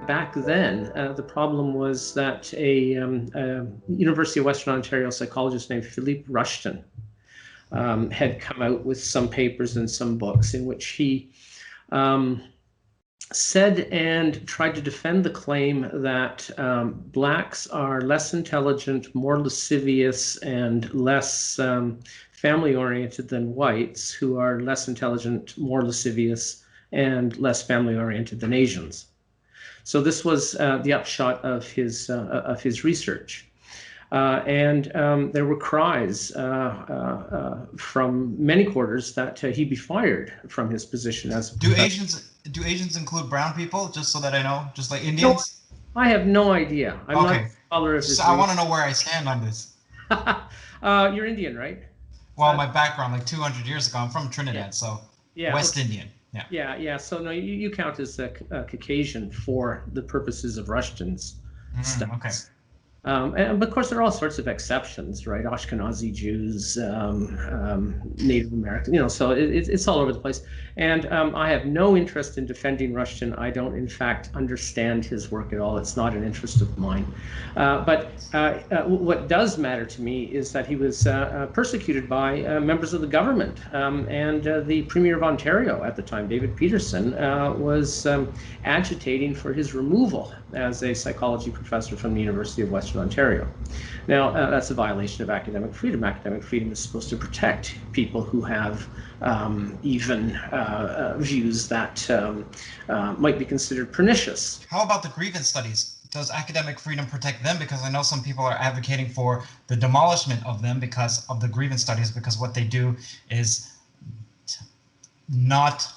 Back then, the problem was that a University of Western Ontario psychologist named Philippe Rushton had come out with some papers and some books in which he said and tried to defend the claim that blacks are less intelligent, more lascivious, and less family-oriented than whites, who are less intelligent, more lascivious, and less family-oriented than Asians. So this was the upshot of his research. And there were cries from many quarters that he be fired from his position as a professor. Do Asians include brown people? Just so that I know, just like Indians? No, I have no idea. I'm not a scholar of his so I want to know where I stand on this. You're Indian, right? Well, my background, like 200 years ago, I'm from Trinidad, so West Indian. Yeah. So no, you count as a Caucasian for the purposes of Rushton's studies. Okay. And of course, there are all sorts of exceptions, right? Ashkenazi Jews, Native American, so it's all over the place. And I have no interest in defending Rushton. I don't, in fact, understand his work at all. It's not an interest of mine. But what does matter to me is that he was persecuted by members of the government. And the Premier of Ontario at the time, David Peterson, was agitating for his removal as a psychology professor from the University of Western Ontario. Now, that's a violation of academic freedom. Academic freedom is supposed to protect people who have even views that might be considered pernicious. How about the Grievance Studies? Does academic freedom protect them? Because I know some people are advocating for the demolishment of them because of the Grievance Studies, because what they do is not,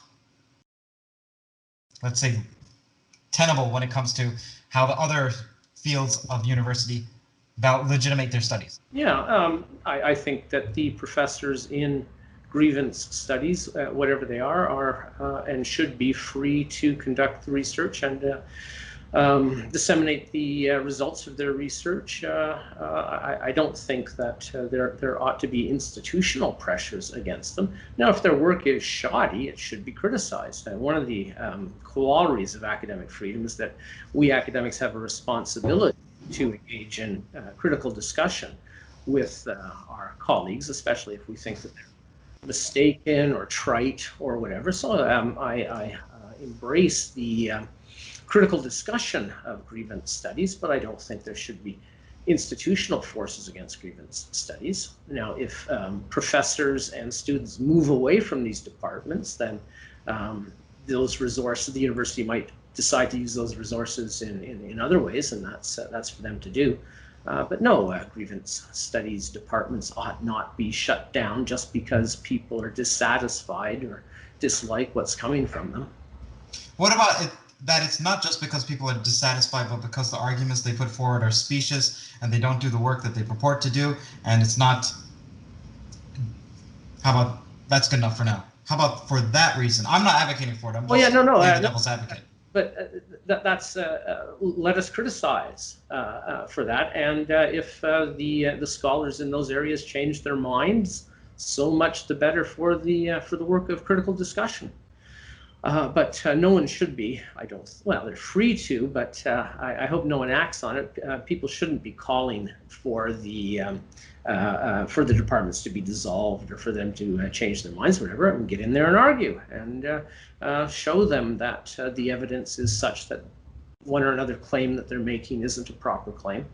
let's say, tenable when it comes to how the other fields of university legitimate their studies. Yeah, I think that the professors in Grievance Studies, whatever they are and should be free to conduct the research and disseminate the results of their research. I don't think that there ought to be institutional pressures against them. Now, if their work is shoddy, it should be criticized. And one of the corollaries of academic freedom is that we academics have a responsibility to engage in critical discussion with our colleagues, especially if we think that they're mistaken or trite or whatever. So I embrace the critical discussion of grievance studies, but I don't think there should be institutional forces against grievance studies. Now, if professors and students move away from these departments, then those resources, the university might decide to use those resources in other ways, and that's for them to do. But no, grievance studies departments ought not be shut down just because people are dissatisfied or dislike what's coming from them. What about it? That it's not just because people are dissatisfied, but because the arguments they put forward are specious and they don't do the work that they purport to do, and it's not. How about that's good enough for now? How about for that reason? I'm not advocating for it. I'm just the devil's advocate. But that's let us criticize for that, and if the scholars in those areas change their minds, so much the better for the work of critical discussion. But no one should be, well, they're free to, but I hope no one acts on it. People shouldn't be calling for the departments to be dissolved or for them to change their minds, whatever, and get in there and argue and show them that the evidence is such that one or another claim that they're making isn't a proper claim.